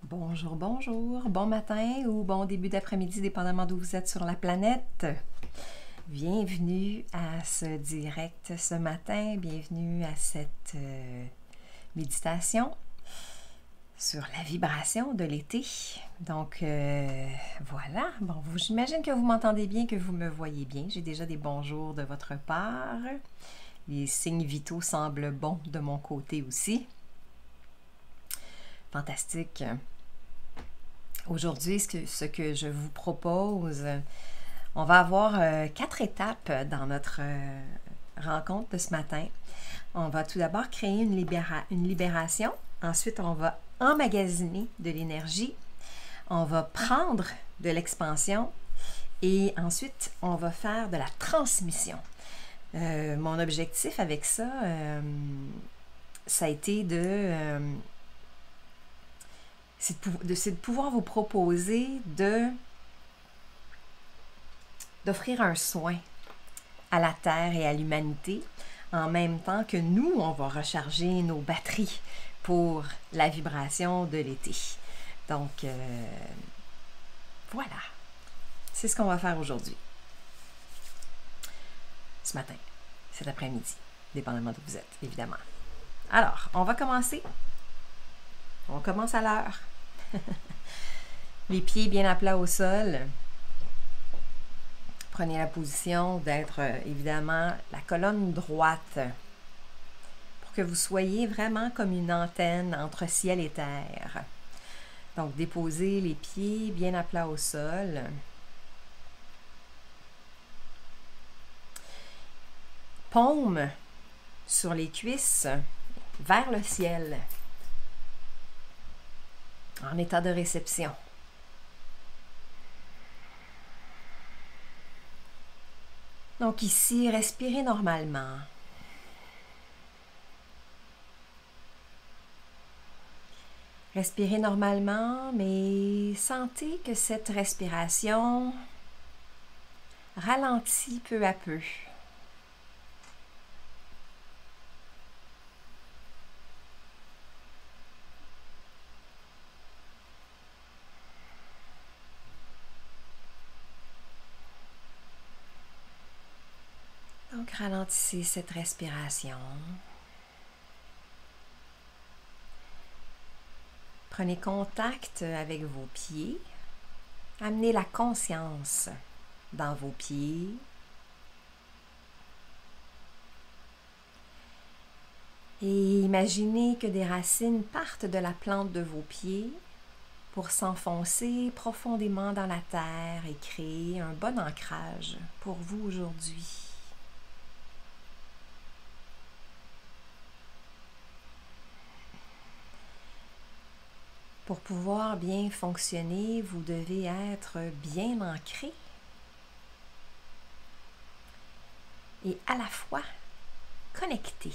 Bonjour, bonjour, bon matin ou bon début d'après-midi, dépendamment d'où vous êtes sur la planète. Bienvenue à ce direct ce matin, bienvenue à cette méditation sur la vibration de l'été. Donc voilà, bon, j'imagine que vous m'entendez bien, que vous me voyez bien. J'ai déjà des bonjours de votre part. Les signes vitaux semblent bons de mon côté aussi. Fantastique. Aujourd'hui, ce que je vous propose, on va avoir 4 étapes dans notre rencontre de ce matin. On va tout d'abord créer une libération. Ensuite, on va emmagasiner de l'énergie. On va prendre de l'expansion. Et ensuite, on va faire de la transmission. Mon objectif avec ça, ça a été c'est de pouvoir vous proposer d'offrir un soin à la Terre et à l'humanité, en même temps que nous, on va recharger nos batteries pour la vibration de l'été. Donc, voilà. C'est ce qu'on va faire aujourd'hui. Ce matin, cet après-midi, dépendamment d'où vous êtes, évidemment. Alors, on va commencer. On commence à l'heure. Les pieds bien à plat au sol. Prenez la position d'être évidemment la colonne droite pour que vous soyez vraiment comme une antenne entre ciel et terre. Donc, déposez les pieds bien à plat au sol. Paume sur les cuisses vers le ciel. En état de réception. Donc ici, respirez normalement. Respirez normalement, mais sentez que cette respiration ralentit peu à peu. Donc, ralentissez cette respiration. Prenez contact avec vos pieds. Amenez la conscience dans vos pieds. Et imaginez que des racines partent de la plante de vos pieds pour s'enfoncer profondément dans la terre et créer un bon ancrage pour vous aujourd'hui. Pour pouvoir bien fonctionner, vous devez être bien ancré et à la fois connecté.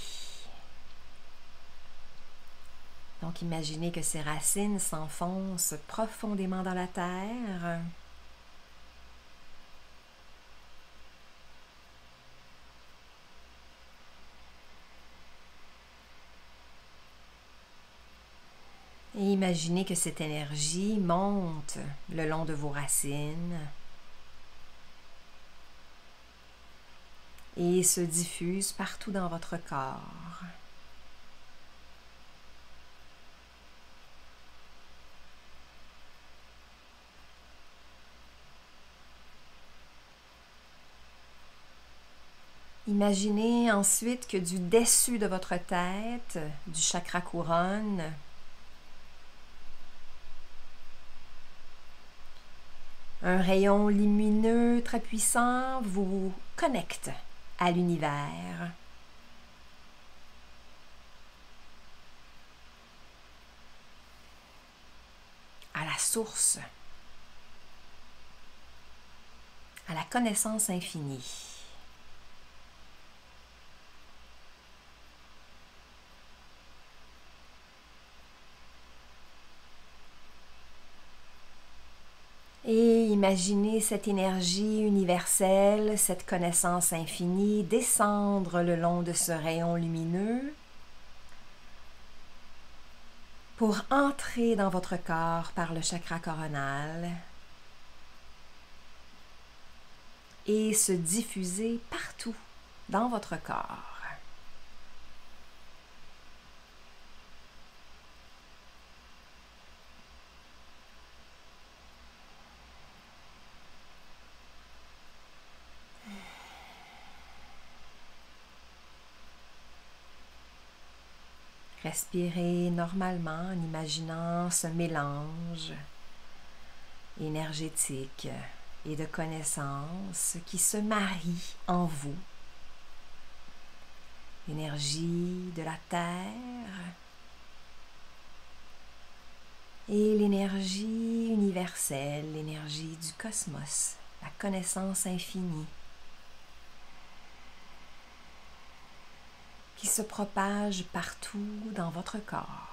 Donc, imaginez que ces racines s'enfoncent profondément dans la terre. Et imaginez que cette énergie monte le long de vos racines et se diffuse partout dans votre corps. Imaginez ensuite que du dessus de votre tête, du chakra couronne, un rayon lumineux très puissant vous connecte à l'univers. À la source, à la connaissance infinie. Et imaginez cette énergie universelle, cette connaissance infinie descendre le long de ce rayon lumineux pour entrer dans votre corps par le chakra coronal et se diffuser partout dans votre corps. Respirez normalement en imaginant ce mélange énergétique et de connaissances qui se marient en vous. L'énergie de la Terre et l'énergie universelle, l'énergie du cosmos, la connaissance infinie qui se propage partout dans votre corps.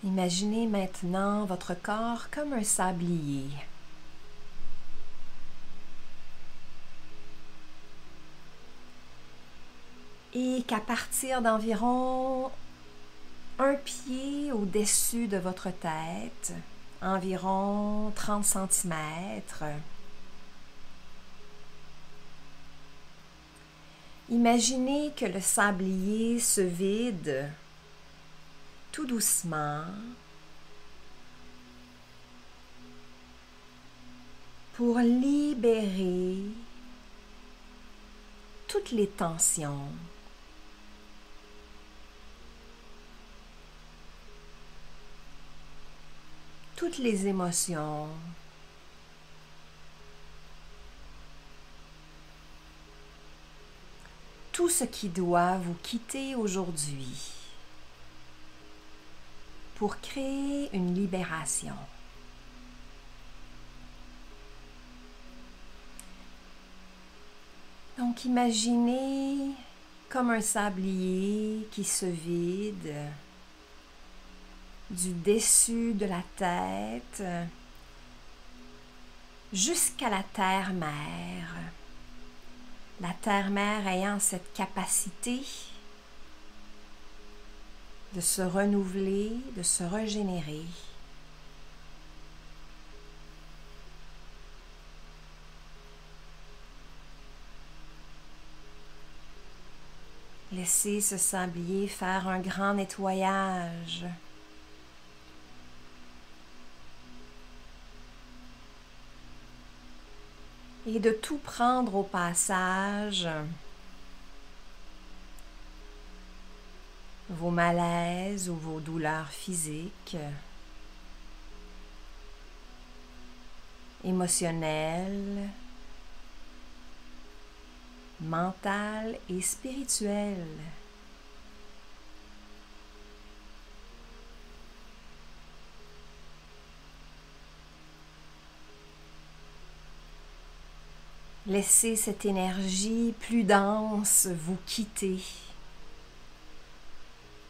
Imaginez maintenant votre corps comme un sablier. Et qu'à partir d'environ un pied au-dessus de votre tête, environ 30 cm, imaginez que le sablier se vide tout doucement pour libérer toutes les tensions, toutes les émotions, tout ce qui doit vous quitter aujourd'hui pour créer une libération. Donc imaginez comme un sablier qui se vide du dessus de la tête jusqu'à la terre-mère. La terre-mère ayant cette capacité de se renouveler, de se régénérer. Laissez ce sablier faire un grand nettoyage. Et de tout prendre au passage. Vos malaises ou vos douleurs physiques, émotionnelles, mentales et spirituelles. Laissez cette énergie plus dense vous quitter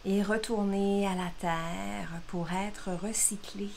et retourner à la terre pour être recyclé.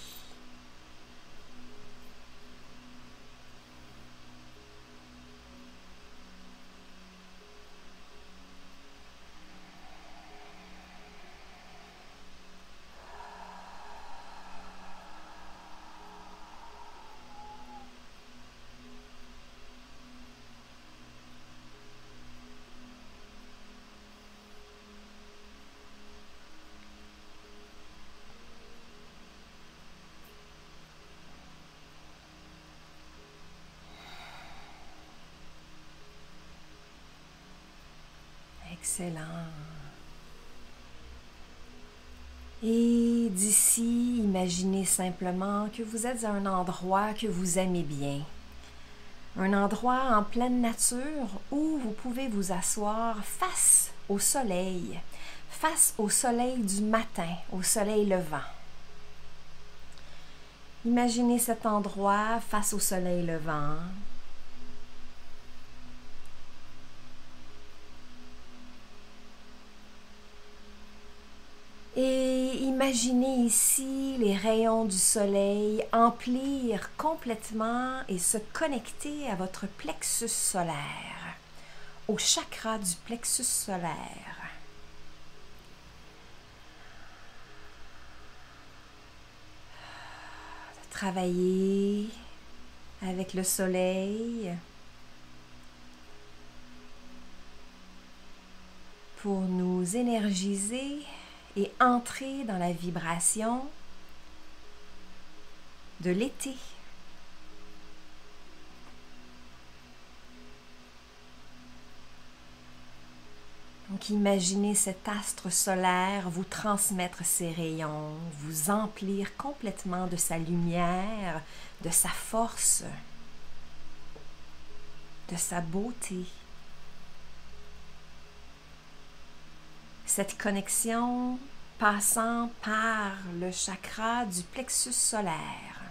Excellent. Et d'ici, imaginez simplement que vous êtes à un endroit que vous aimez bien. Un endroit en pleine nature où vous pouvez vous asseoir face au soleil du matin, au soleil levant. Imaginez cet endroit face au soleil levant. Imaginez ici les rayons du soleil emplir complètement et se connecter à votre plexus solaire, au chakra du plexus solaire. Travailler avec le soleil pour nous énergiser et entrer dans la vibration de l'été. Donc imaginez cet astre solaire vous transmettre ses rayons, vous emplir complètement de sa lumière, de sa force, de sa beauté. Cette connexion passant par le chakra du plexus solaire.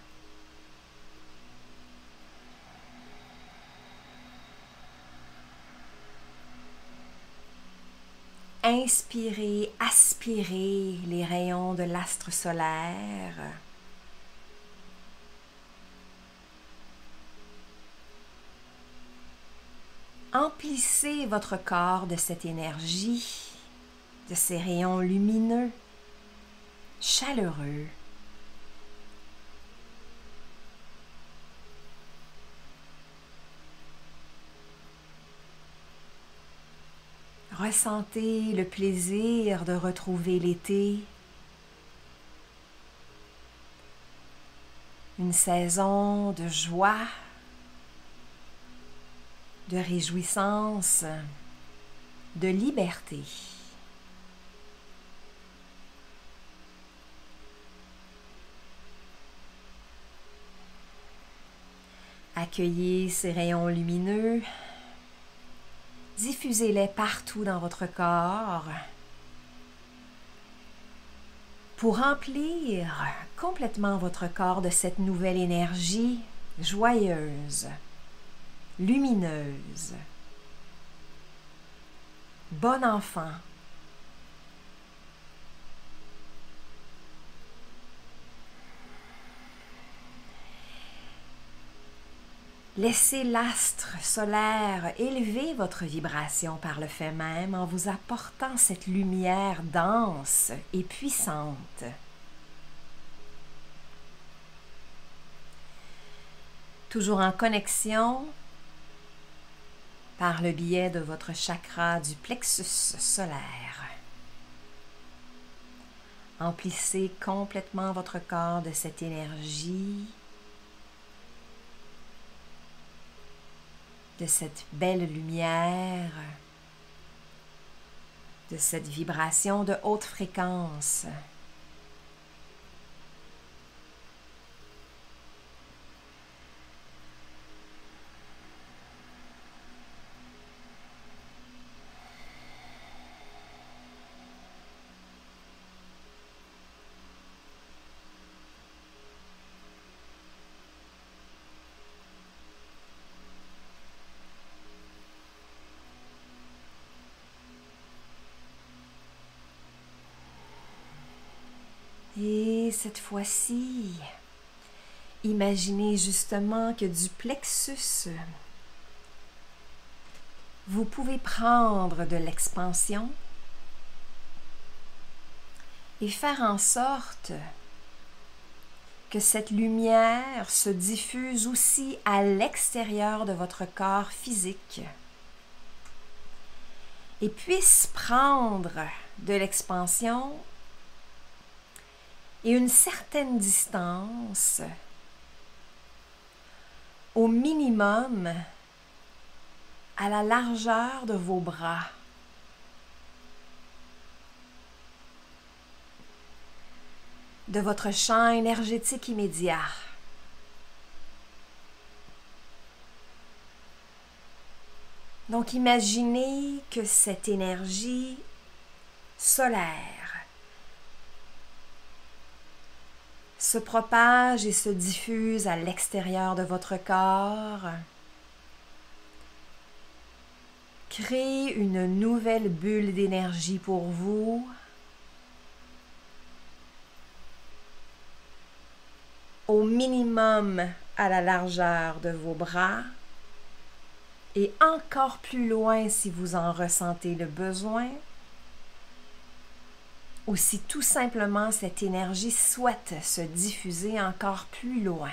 Inspirez, aspirez les rayons de l'astre solaire. Emplissez votre corps de cette énergie, de ces rayons lumineux, chaleureux. Ressentez le plaisir de retrouver l'été, une saison de joie, de réjouissance, de liberté. Accueillez ces rayons lumineux, diffusez-les partout dans votre corps pour remplir complètement votre corps de cette nouvelle énergie joyeuse, lumineuse, bon enfant. Laissez l'astre solaire élever votre vibration par le fait même en vous apportant cette lumière dense et puissante. Toujours en connexion par le biais de votre chakra du plexus solaire. Emplissez complètement votre corps de cette énergie, de cette belle lumière, de cette vibration de haute fréquence. Et cette fois-ci, imaginez justement que du plexus, vous pouvez prendre de l'expansion et faire en sorte que cette lumière se diffuse aussi à l'extérieur de votre corps physique et puisse prendre de l'expansion et une certaine distance, au minimum à la largeur de vos bras. De votre champ énergétique immédiat. Donc imaginez que cette énergie solaire se propage et se diffuse à l'extérieur de votre corps. Crée une nouvelle bulle d'énergie pour vous. au minimum à la largeur de vos bras et encore plus loin si vous en ressentez le besoin, ou si tout simplement cette énergie souhaite se diffuser encore plus loin.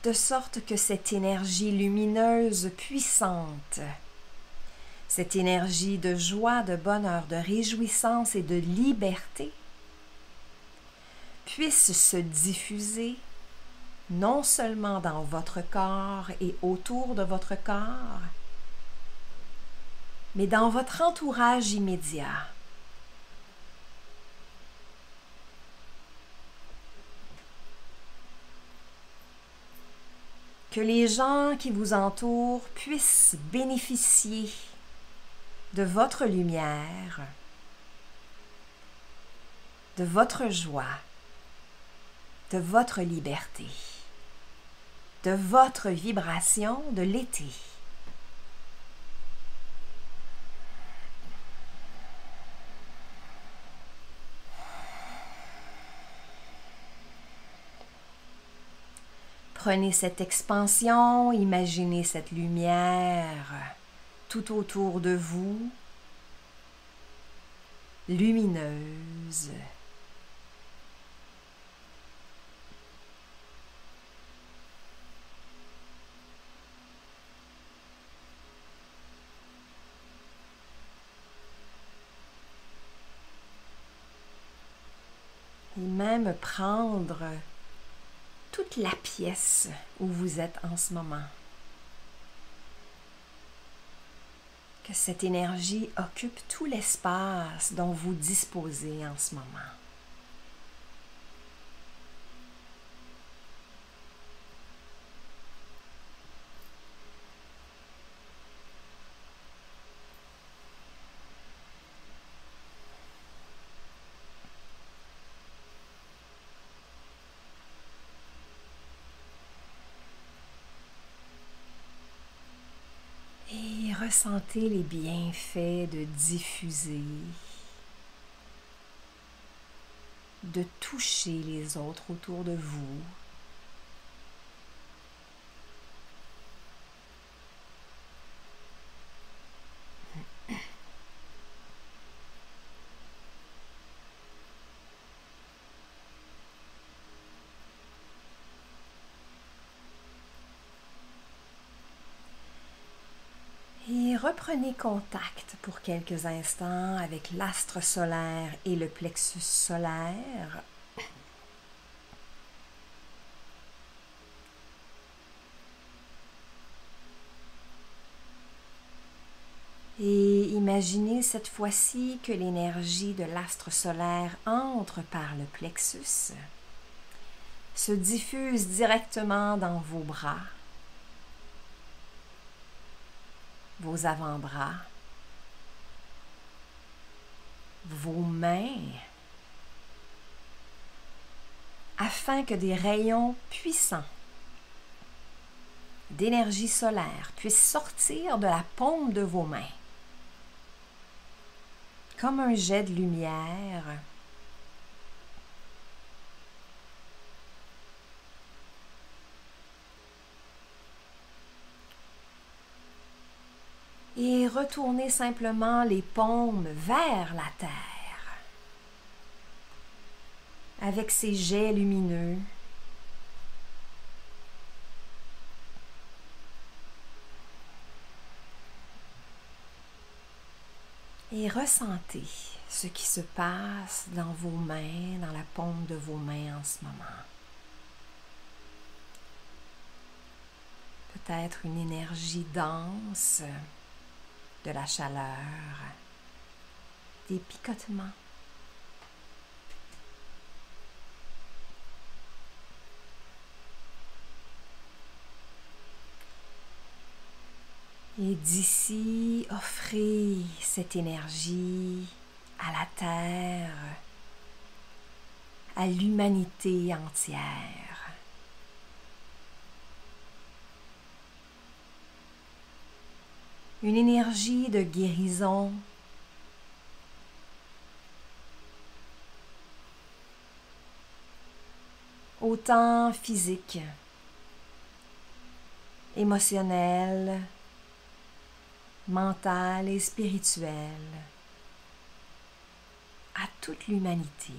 De sorte que cette énergie lumineuse, puissante, cette énergie de joie, de bonheur, de réjouissance et de liberté puisse se diffuser non seulement dans votre corps et autour de votre corps, mais dans votre entourage immédiat. Que les gens qui vous entourent puissent bénéficier de votre lumière, de votre joie, de votre liberté, de votre vibration de l'été. Prenez cette expansion, imaginez cette lumière tout autour de vous, lumineuse. Et même prendre toute la pièce où vous êtes en ce moment. Que cette énergie occupe tout l'espace dont vous disposez en ce moment. Et ressentez les bienfaits de diffuser, de toucher les autres autour de vous. Et reprenez contact pour quelques instants avec l'astre solaire et le plexus solaire. Et imaginez cette fois-ci que l'énergie de l'astre solaire entre par le plexus, se diffuse directement dans vos bras, vos avant-bras, vos mains, afin que des rayons puissants d'énergie solaire puissent sortir de la paume de vos mains, comme un jet de lumière, et retournez simplement les paumes vers la terre avec ces jets lumineux. Et ressentez ce qui se passe dans vos mains, dans la paume de vos mains en ce moment. Peut-être une énergie dense, de la chaleur, des picotements. Et d'ici, offrez cette énergie à la terre, à l'humanité entière. une énergie de guérison, autant physique, émotionnelle, mentale et spirituelle, à toute l'humanité.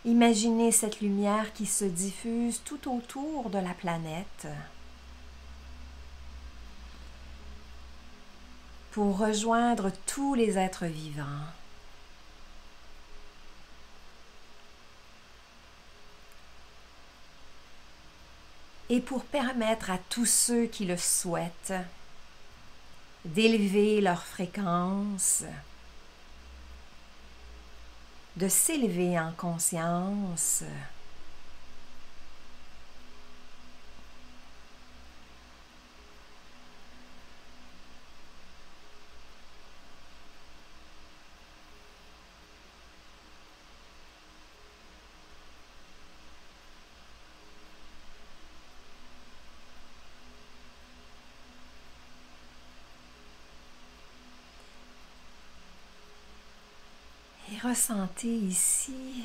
Imaginez cette lumière qui se diffuse tout autour de la planète pour rejoindre tous les êtres vivants. Et pour permettre à tous ceux qui le souhaitent d'élever leur fréquence, de s'élever en conscience, et ressentez ici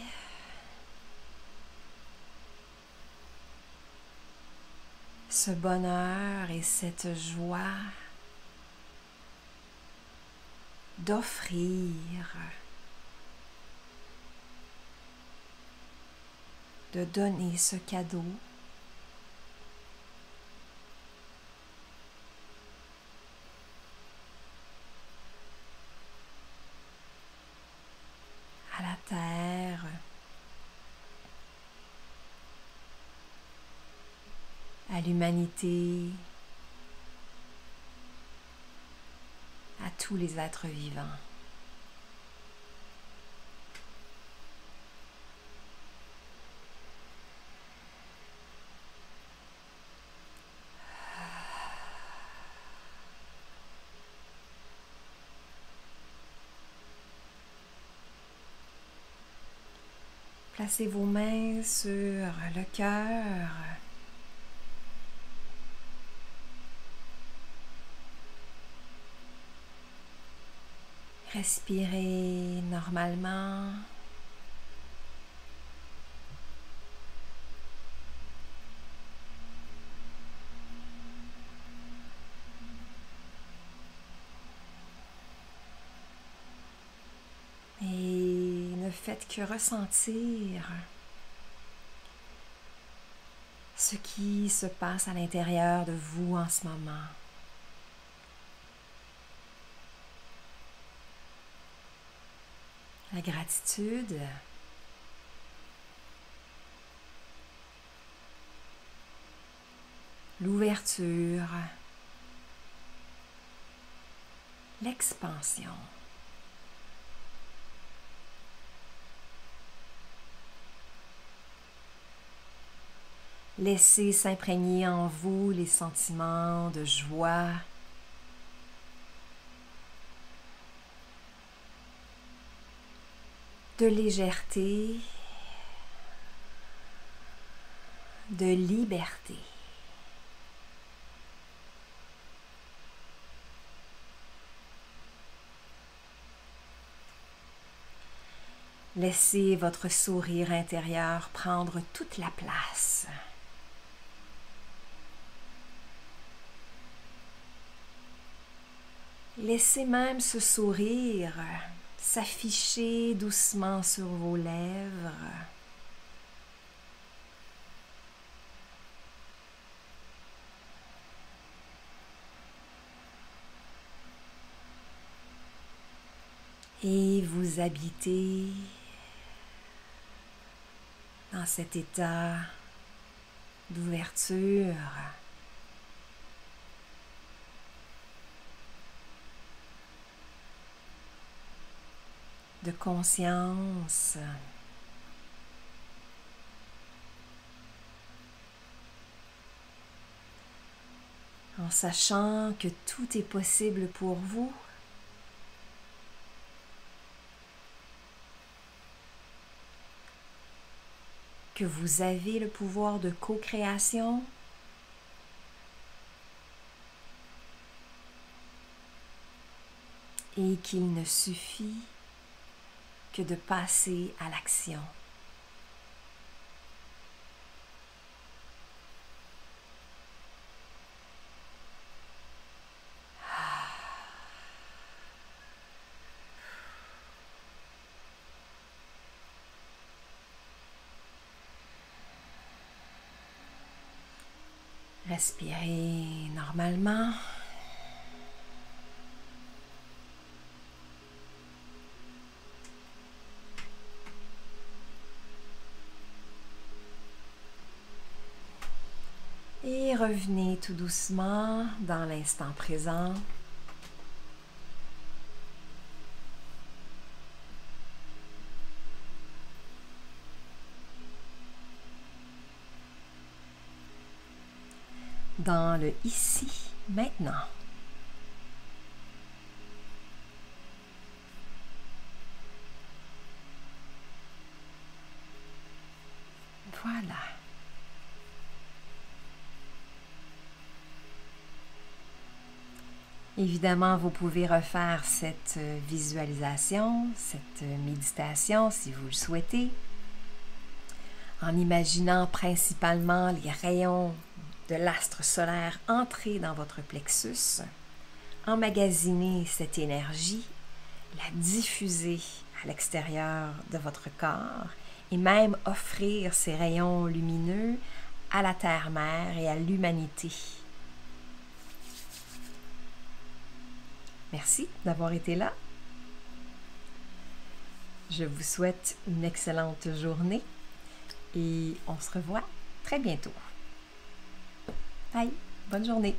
ce bonheur et cette joie d'offrir, de donner ce cadeau à la terre, à l'humanité, à tous les êtres vivants. Placez vos mains sur le cœur. Respirez normalement. Et ne faites que ressentir ce qui se passe à l'intérieur de vous en ce moment. La gratitude, l'ouverture, l'expansion. Laissez s'imprégner en vous les sentiments de joie, de légèreté, de liberté. Laissez votre sourire intérieur prendre toute la place. Laissez même ce sourire s'afficher doucement sur vos lèvres. Et vous habitez dans cet état d'ouverture, de conscience, en sachant que tout est possible pour vous. Que vous avez le pouvoir de co-création et qu'il ne suffit que de passer à l'action. Respirez normalement. Et revenez tout doucement dans l'instant présent. Dans le ici, maintenant. Voilà. Évidemment, vous pouvez refaire cette visualisation, cette méditation si vous le souhaitez, en imaginant principalement les rayons de l'astre solaire entrer dans votre plexus, emmagasiner cette énergie, la diffuser à l'extérieur de votre corps et même offrir ces rayons lumineux à la Terre-Mère et à l'humanité. Merci d'avoir été là. Je vous souhaite une excellente journée et on se revoit très bientôt. Bye, bonne journée.